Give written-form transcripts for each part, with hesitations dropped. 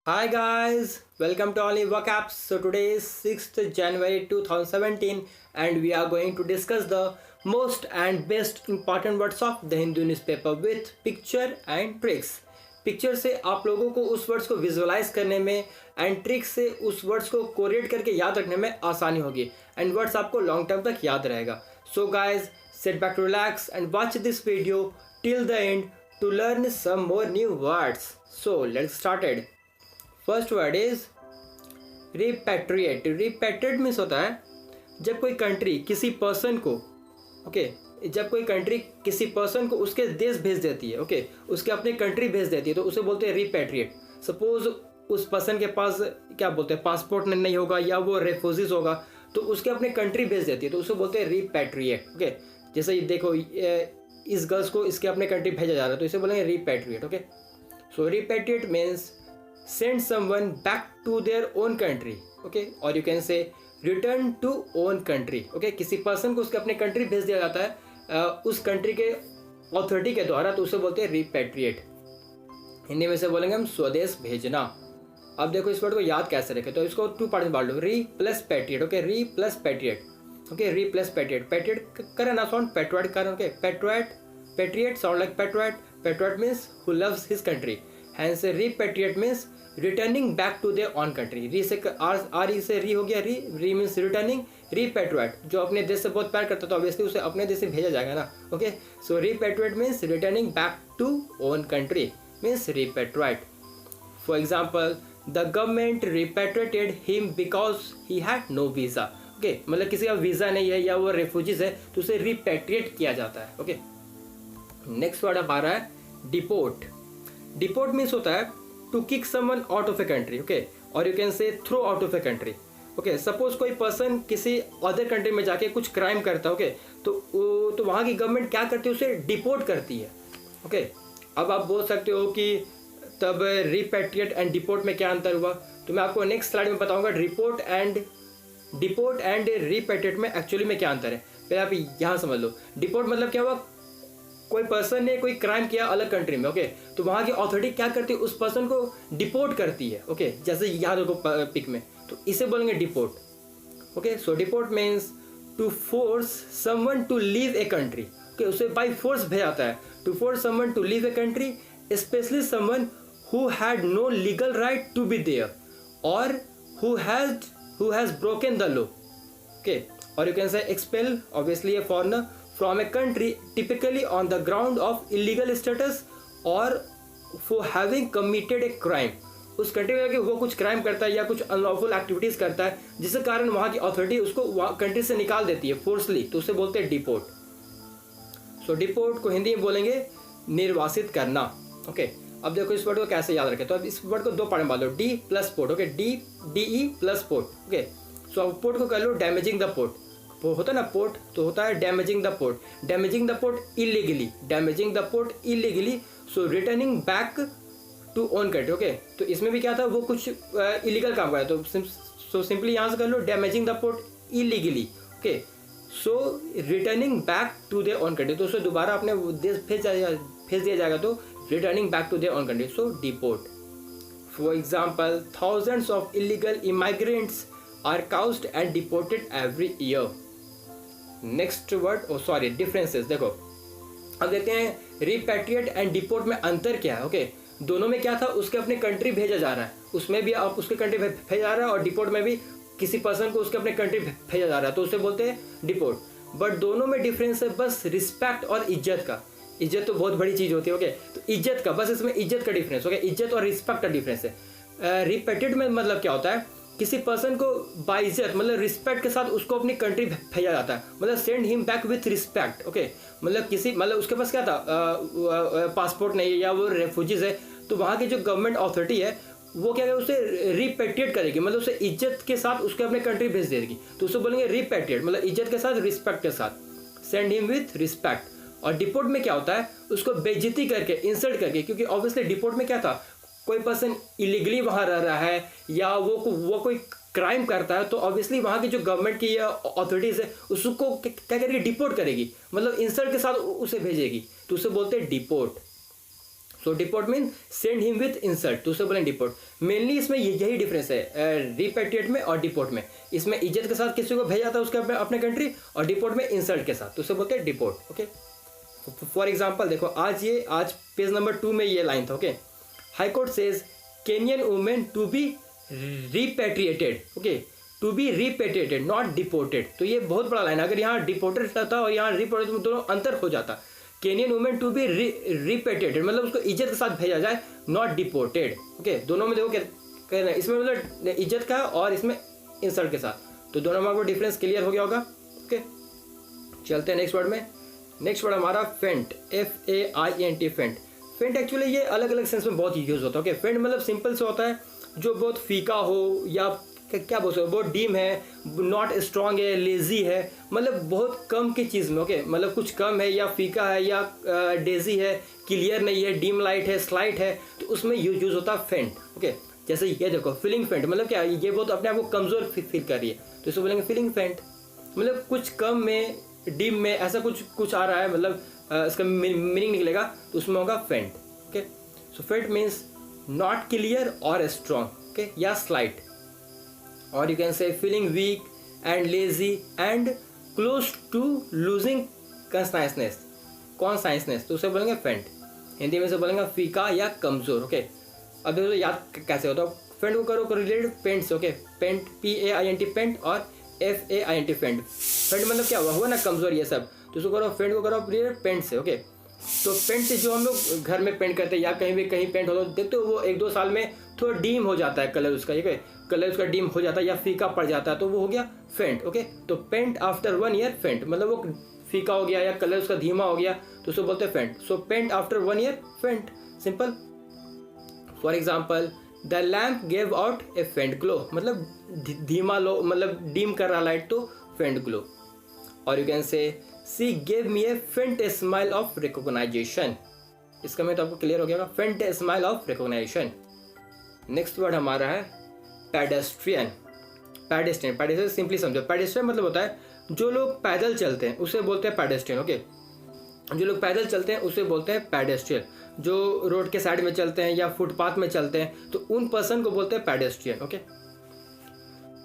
Hi guys, welcome to Only Work Apps. So today is 6th January 2017 and we are going to discuss the most and best important words of the Hindu newspaper with picture and tricks. Picture से आप लोगों को उस words को visualise करने में and tricks से उस वर्ड्स को कोरिलेट करके याद रखने में आसानी होगी एंड वर्ड्स आपको लॉन्ग टर्म तक याद रहेगा. So guys sit back, relax and watch this video till the end to learn some more new words. So let's start it. First word is repatriate. Repatriate means होता है जब कोई country किसी person को जब कोई कंट्री किसी person को उसके देश भेज देती है. उसके अपने कंट्री भेज देती है तो उसे बोलते हैं रिपैट्रिएट. सपोज उस पर्सन के पास क्या बोलते हैं पासपोर्ट नहीं होगा या वो रेफ्यूजीज होगा तो उसके अपने कंट्री भेज देती है तो उसे बोलते हैं रिपैट्रिएट. जैसे ये देखो इस गर्ल्स को इसके अपने कंट्री भेजा जा रहा है तो इसे बोलेंगे repatriate. So repatriate means send someone back to their own country. और you can say return to own country. किसी पर्सन को उसके अपने कंट्री भेज दिया जाता है उस कंट्री के अथॉरिटी के द्वारा तो उसे बोलते हैं रिपैट्रिएट. हिंदी में से बोलेंगे हम स्वदेश भेजना. अब देखो इस वर्ड को याद कैसे रखें तो इसको टू पार्ट में बांट लो. री प्लस पैट्रिएट. री प्लस पैट्रिएट. री प्लस पैट्रिएट. पैट्रिएट करे ना साउंड पैट्रिएट कर. Patriot sound like patriot. Patriot means who loves his country. Hence repatriate means returning back to their own country. री से आर से री हो गया. री मीन्स रिटर्निंग. रिपैट्रिएट जो अपने देश से बहुत प्यार करता तो ऑब्वियसली उसे अपने देश से भेजा जाएगा ना. So repatriate means returning back to own country means repatriate. For example the government repatriated him because he had no visa. मतलब किसी का वीज़ा नहीं है या वो रेफ्यूजीज है तो उसे रिपैट्रिएट किया जाता है. नेक्स्ट वर्ड अब आ रहा है डिपोर्ट. डिपोर्ट मीन्स होता है to kick someone out of a country. और you can say throw out of a country. Suppose कोई पर्सन किसी अदर कंट्री में जाके कुछ क्राइम करता है. तो वहाँ की गवर्नमेंट क्या करती है उसे डिपोर्ट करती है. अब आप बोल सकते हो कि तब रिपैट्रिएट एंड डिपोर्ट में क्या अंतर हुआ तो मैं आपको नेक्स्ट स्लाइड में बताऊंगा. डिपोर्ट एंड रिपैट्रिएट में एक्चुअली में क्या अंतर है पहले आप यहाँ समझ लो. डिपोर्ट मतलब क्या हुआ कोई पर्सन ने कोई क्राइम किया अलग कंट्री में. तो वहाँ की अथॉरिटी क्या करती है उस पर्सन को डिपोर्ट करती है. जैसे यहाँ देखो पिक में तो इसे बोलेंगे deport. So deport means to force someone to leave a country. उसे बाय फोर्स भेजा जाता है. To force someone to leave a country especially someone who had no legal right to be there और who has broken the law. और you can say expel obviously a foreigner from a country typically on the ground of illegal status or for having committed a crime. उस country में कि वो कुछ crime करता है या कुछ अनलॉफुल एक्टिविटीज करता है जिसके कारण वहाँ की अथॉरिटी उसको कंट्री से निकाल देती है फोर्सली तो उसे बोलते हैं डिपोर्ट. सो डिपोर्ट को हिंदी में बोलेंगे निर्वासित करना. अब देखो इस वर्ड को कैसे याद रखें तो अब इस वर्ड को दो पार्ट में बांट लो. D plus port. D E plus port. So अब पोर्ट को कर लो डैमेजिंग द पोर्ट. होता है ना पोर्ट तो होता है damaging the port. Damaging the port illegally. So returning back to own country. तो इसमें भी क्या था वो कुछ इलीगल काम कर रहा है तो सिंपली यहाँ से कर लो damaging the port illegally. So returning back to their own country तो उसे दोबारा अपने देश भेज दिया जाएगा तो returning back to their own country. So deport. For example thousands of illegal immigrants are caught and deported every year. Next word differences देखो. अब देखते हैं रिपैट्रिएट एंड डिपोर्ट में अंतर क्या है. दोनों में क्या था उसके अपने कंट्री भेजा जा रहा है. उसमें भी आप उसके कंट्री भेजा जा रहा है और डिपोर्ट में भी किसी पर्सन को उसके अपने कंट्री भेजा जा रहा है तो उसे बोलते हैं डिपोर्ट. बट दोनों में डिफरेंस है बस रिस्पेक्ट और इज्जत का. इज्जत तो बहुत बड़ी चीज़ होती है. तो इज्जत का बस इसमें इज्जत का डिफरेंस. इज्जत और रिस्पेक्ट का डिफरेंस है. रिपैट्रिएट में मतलब क्या होता है किसी पर्सन को बाइज्जत मतलब रिस्पेक्ट के साथ उसको अपनी कंट्री भेजा जाता है. मतलब send him back with respect. मतलब उसके पास क्या था पासपोर्ट नहीं है या वो रेफ्यूजीज है तो वहाँ की जो गवर्नमेंट अथॉरिटी है वो क्या करेगी उसे रिपैट्रिएट करेगी. मतलब उसे इज्जत के साथ उसके अपने कंट्री भेज देगी तो उसे बोलेंगे रिपैट्रिएट. मतलब इज्जत के साथ रिस्पेक्ट के साथ सेंड हिम विथ रिस्पेक्ट. और डिपोर्ट में क्या होता है उसको बेइज्जती करके इंसल्ट करके क्योंकि ऑब्वियसली डिपोर्ट में क्या था कोई पर्सन इलीगली वहाँ रह रहा है या वो कोई क्राइम करता है तो ऑब्वियसली वहाँ की जो गवर्नमेंट की या अथॉरिटीज़ है उसको क्या करेगी डिपोर्ट करेगी. मतलब इंसल्ट के साथ उसे भेजेगी तो उसे बोलते हैं deport. So deport mean send him with insult, तो उसे बोलेंगे डिपोर्ट। मेनली इसमें यही डिफरेंस है रिपेट्रिएट में और डिपोर्ट में। इसमें इज्जत के साथ किसी को भेजा जाता है उसके अपने कंट्री, और डिपोर्ट में इंसल्ट के साथ, तो उसे बोलते हैं डिपोर्ट। ओके, फॉर एग्जाम्पल देखो आज पेज नंबर 2 में ये लाइन था। Okay, high court says Kenyan women to be repatriated, okay, to be repatriated not deported. तो ये बहुत बड़ा लाइन है, अगर यहाँ डिपोर्टेड रहता और यहाँ रिपोर्टेड में दोनों अंतर हो जाता। Kenyan women to be repatriated मतलब उसको इज्जत के साथ भेजा जाए, नॉट डिपोर्टेड। ओके, दोनों में देखो कह रहे हैं, इसमें मतलब इज्जत का और इसमें इंसल्ट के साथ, तो दोनों में आपको डिफरेंस क्लियर हो गया होगा। ओके, चलते हैं नेक्स्ट वर्ड में। नेक्स्ट वर्ड हमारा फेंट, FAINT, फेंट। फेंट एक्चुअली ये अलग अलग सेंस में बहुत यूज होता है। ओके, फेंट मतलब सिंपल से होता है जो बहुत फीका हो, या क्या बोल सकते हो, बहुत डीम है, नॉट स्ट्रॉन्ग है, लेजी है, मतलब बहुत कम की चीज़ में। ओके, मतलब कुछ कम है या फीका है या डेजी है, क्लियर नहीं है, डीम लाइट है, स्लाइट है, तो उसमें यूज होता है फेंट। ओके, जैसे ये देखो फीलिंग फेंट मतलब क्या, ये बहुत अपने आप को कमज़ोर फील कर रही है, तो इसको बोलेंगे फीलिंग फेंट। मतलब कुछ कम में, डीम में, ऐसा कुछ आ रहा है, मतलब इसका मीनिंग निकलेगा, तो उसमें होगा फेंट। Okay, so faint means not clear और स्ट्रॉन्ग, ओके, या स्लाइट, और you can say feeling weak and lazy and close to losing consciousness, तो उसे बोलेंगे फेंट। हिंदी में से बोलेंगे फीका या कमज़ोर। ओके, अब देखो याद कैसे होता है, फेंट को करो रिलेटेड पेंट से। ओके, पेंट PAINT पेंट और FAINT फेंट। फेंट मतलब क्या हुआ ना, कमज़ोर ये सब, तो उसको करो, फेंट को करो रिलेटेड पेंट से। ओके, तो पेंट से जो हम लोग घर में पेंट करते हैं या कहीं पेंट होता है, देखते हो वो 1-2 साल में थोड़ा डीम हो जाता है कलर उसका, ठीक है, कलर उसका डीम हो जाता है या फीका पड़ जाता है, तो वो हो गया फेंट। ओके, तो पेंट आफ्टर 1 ईयर फेंट मतलब वो फीका हो गया या कलर उसका धीमा हो गया, तो उसको बोलते हैं faint. So paint after 1 year faint, simple. For example the lamp gave out a faint glow, मतलब धीमा लो, मतलब डीम कर रहा लाइट, तो फेंट ग्लो। और यू कैन से सी गेव मी ए फेंट स्माइल ऑफ रिकॉग्नाइजेशन, इसका मैं तो आपको क्लियर हो गया, faint smile of recognisation. Next word हमारा है पेडेस्ट्रियन। पेडेस्ट्रियन सिंपली समझो, पेडेस्ट्रियन मतलब होता है जो लोग पैदल चलते हैं उसे बोलते हैं पेडेस्ट्रियन। ओके, जो लोग पैदल चलते हैं उसे बोलते हैं पेडेस्ट्रियन। जो रोड के साइड में चलते हैं या फुटपाथ में चलते हैं, तो उन पर्सन को बोलते हैं पेडेस्ट्रियन। ओके,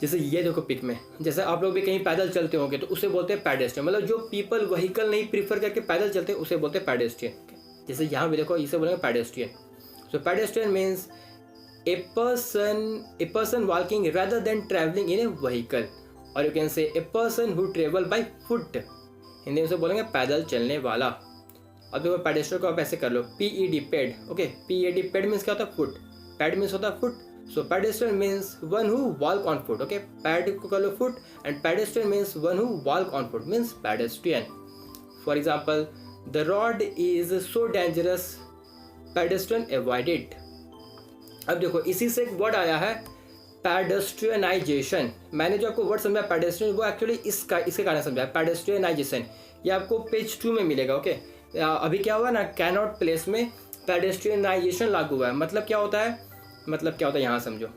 जैसे ये देखो पिक में, जैसे आप लोग भी कहीं पैदल चलते होंगे तो उसे बोलते हैं पेडेस्ट्रियन, मतलब जो पीपल व्हीकल नहीं प्रीफर करके पैदल चलते हैं उसे बोलते हैं पेडेस्ट्रियन। जैसे यहाँ भी देखो, इसे बोलेंगे pedestrian. So pedestrian means a person walking rather than traveling in a vehicle, और you can say a person who travel by foot, Hindi में से बोलेंगे पैदल चलने वाला। अब देखो पेडेस्ट्रियन को आप ऐसे कर लो, PED ped. Okay, PED ped means क्या होता है, फुट, पैड मीन्स होता है foot. So pedestrian means one who walk on foot. Okay, pad को कर लो foot, and pedestrian means one who walk on foot means pedestrian. For example the road is so dangerous, pedestrian avoid it. अब देखो इसी से एक word आया है पेडेस्ट्रियनाइजेशन। मैंने जो आपको वर्ड समझाया पेडेस्ट्रियन, वो एक्चुअली इसके कारण समझाया, पेडेस्ट्रियनाइजेशन। ये आपको पेज 2 में मिलेगा। ओके, अभी क्या हुआ ना, कैनॉट प्लेस में पेडेस्ट्रियनाइजेशन लागू हुआ है। मतलब क्या होता है यहाँ समझो,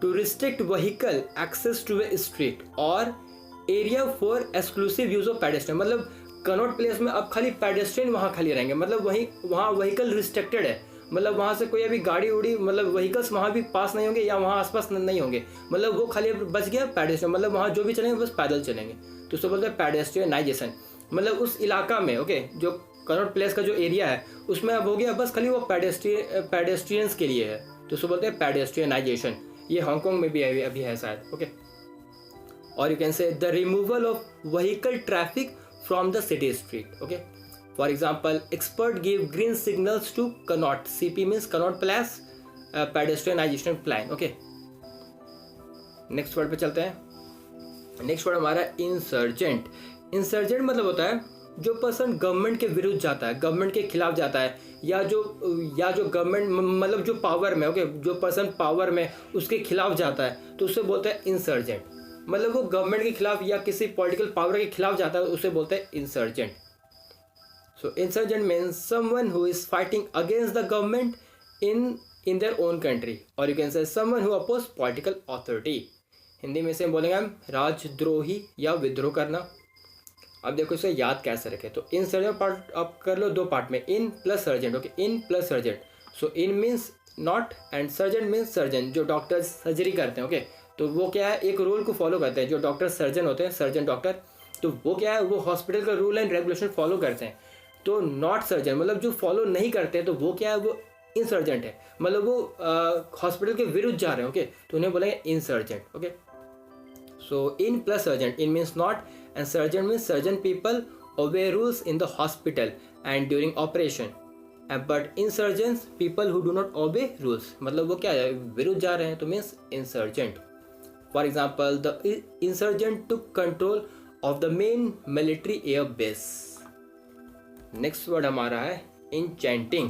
to restrict vehicle access to a street और area for exclusive use of pedestrian. मतलब कैनॉट प्लेस में अब खाली पेडेस्ट्रियन वहाँ खाली रहेंगे, मतलब वहाँ व्हीकल रिस्ट्रिक्टेड है, मतलब वहाँ से कोई अभी गाड़ी उड़ी, मतलब व्हीकल्स वहाँ भी पास नहीं होंगे या वहाँ आसपास नहीं होंगे, मतलब वो खाली बच गया पेडेस्ट्रियन, मतलब वहाँ जो भी चलेंगे बस पैदल चलेंगे, तो उसको बोलते हैं पेडेस्ट्रियनाइजेशन। मतलब उस इलाका में, ओके, जो कैनॉट प्लेस का जो एरिया है उसमें अब हो गया बस खाली वो पेडेस्ट्रियंस के लिए है, तो उसको बोलते हैं पेडेस्ट्रियनाइजेशन। ये हांगकॉन्ग में भी अभी है शायद। ओके, और you can say the removal of vehicle traffic from the city street. Okay, for example expert give green signals to Connaught, CP means Connaught Place pedestrianisation plan. Okay, next word पे चलते हैं। नेक्स्ट वर्ड हमारा insurgent. Insurgent मतलब होता है जो person government के विरुद्ध जाता है, गवर्नमेंट के खिलाफ जाता है, या जो गवर्नमेंट मतलब जो पावर में, ओके, जो पर्सन पावर में उसके खिलाफ जाता है, तो उसे बोलते हैं इंसर्जेंट। मतलब वो गवर्नमेंट के खिलाफ या किसी पॉलिटिकल पावर के खिलाफ जाता है, उसे बोलते हैं insurgent. So insurgent means someone who is fighting against the government in their own country, or you can say someone who oppose political authority. Hindi में से बोलेंगे हम राजद्रोही या विद्रोह करना। अब देखो इसे याद कैसे रखें, तो इंसर्जेंट पार्ट आप कर लो 2 पार्ट में, in plus surgent. Okay, in plus surgent so in means not and surgeon means surgeon, जो डॉक्टर सर्जरी करते हैं। ओके, तो वो क्या है, एक रूल को फॉलो करते हैं। जो डॉक्टर सर्जन होते हैं, सर्जन डॉक्टर, तो वो क्या है, वो हॉस्पिटल का रूल एंड रेगुलेशन फॉलो करते हैं। तो नॉट सर्जन मतलब जो फॉलो नहीं करते हैं, तो वो क्या है, वो इंसर्जेंट है, मतलब वो हॉस्पिटल के विरुद्ध जा रहे हैं। ओके, तो उन्हें बोलेंगे insurgent. Okay, so in plus sergeant, in means not and sergeant means surgeon people obey rules in the hospital and during operation, but insurgents people who do not obey rules, मतलब वो क्या है, विरुद्ध जा रहे हैं, तो means insurgent. For example the insurgent took control of the main military air base। Next word हमारा है इंचेंटिंग।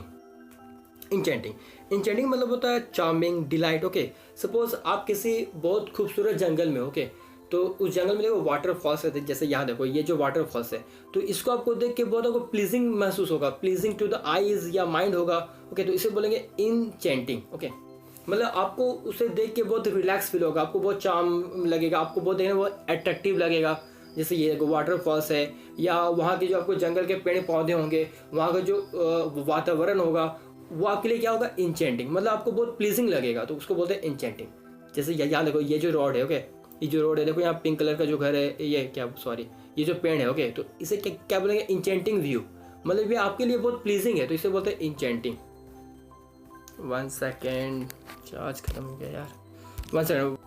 इंचेंटिंग मतलब होता है चार्मिंग, डिलाइट। ओके, सपोज आप किसी बहुत खूबसूरत जंगल में, ओके, तो उस जंगल में देखो वाटरफॉल्स रहते हैं, जैसे यहाँ देखो ये जो वाटरफॉल्स है, तो इसको आपको देख के बहुत आपको प्लीजिंग महसूस होगा, प्लीजिंग टू द आईज या माइंड होगा। ओके, तो इसे बोलेंगे इंचेंटिंग। ओके, मतलब आपको उसे देख के बहुत रिलैक्स फील होगा, आपको बहुत चार्म लगेगा, आपको बहुत देखने बहुत अट्रैक्टिव लगेगा। जैसे ये वाटरफॉल्स है, या वहाँ के जो आपको जंगल के पेड़ पौधे होंगे, वहाँ का जो वातावरण होगा, वो आपके लिए क्या होगा, इंचेंटिंग, मतलब आपको बहुत प्लीजिंग लगेगा, तो उसको बोलते हैं इंचेंटिंग। जैसे यहाँ देखो ये जो रोड है, ओके, ये जो रोड है देखो, यहाँ पिंक कलर का जो घर है, ये क्या, सॉरी, ये जो पेड़ है, ओके, तो इसे क्या बोलेंगे, इंचेंटिंग व्यू, मतलब ये आपके लिए बहुत प्लीजिंग है, तो इसे बोलते हैं इंचेंटिंग। 1 सेकेंड, चार्ज खत्म हो गया यार, 1 सेकेंड।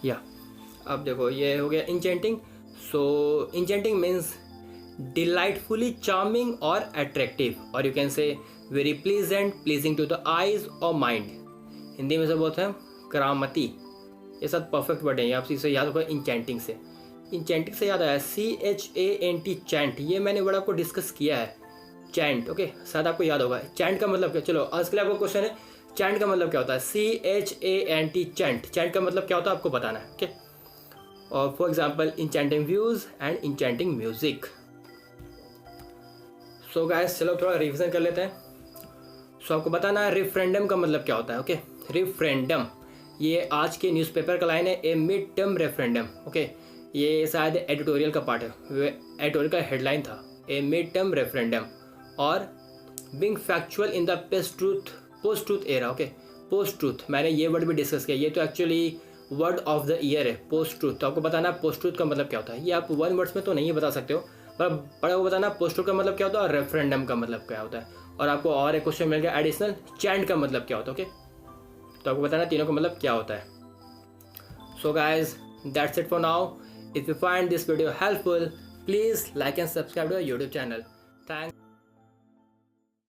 या अब देखो ये हो गया enchanting. So enchanting means delightfully charming और अट्रैक्टिव, और you can say very pleasant, pleasing to the eyes और माइंड। हिंदी में से बोलते हैं करामती। ये सब परफेक्ट वर्ड है, आप इसे याद होगा इंचेंटिंग से। इंचेंटिंग से याद आया CHANT, चैंट, ये मैंने बड़ा आपको डिस्कस किया है, चैंट। ओके, शायद आपको याद होगा चैंट का मतलब क्या। चलो आज के लिए आपको क्वेश्चन है, चैंट का मतलब क्या होता है, CHANT, चैंट, चैंट का मतलब क्या होता है आपको बताना है। ओके, और for example enchanting views and enchanting music. So guys, चलो थोड़ा रिविजन कर लेते हैं। सो आपको बताना है रेफरेंडम का मतलब क्या होता है। ओके, रेफरेंडम ये आज के न्यूज़पेपर का लाइन है, ए मिड टर्म रेफरेंडम। ओके, ये शायद एडिटोरियल का पार्ट है, एडिटोरियल का हेडलाइन था, ए मिड टर्म रेफरेंडम, और being factual in the post truth era. Okay, post truth, मैंने ये वर्ड भी डिस्कस किया, ये तो actually word of the year है, पोस्ट ट्रूथ। तो आपको बताना पोस्ट ट्रूथ का मतलब क्या होता है। ये आप 1 वर्ड्स में तो नहीं बता सकते हो, पर बड़ा को बताना पोस्ट ट्रूथ का मतलब क्या होता है और रेफरेंडम का मतलब क्या होता है। और आपको और एक क्वेश्चन मिल गया एडिशनल, चैंट का मतलब क्या होता है। ओके, तो आपको बताना तीनों का मतलब क्या होता है। So guys, that's it for now. If you find this video helpful, please like and subscribe to our YouTube channel. Thanks.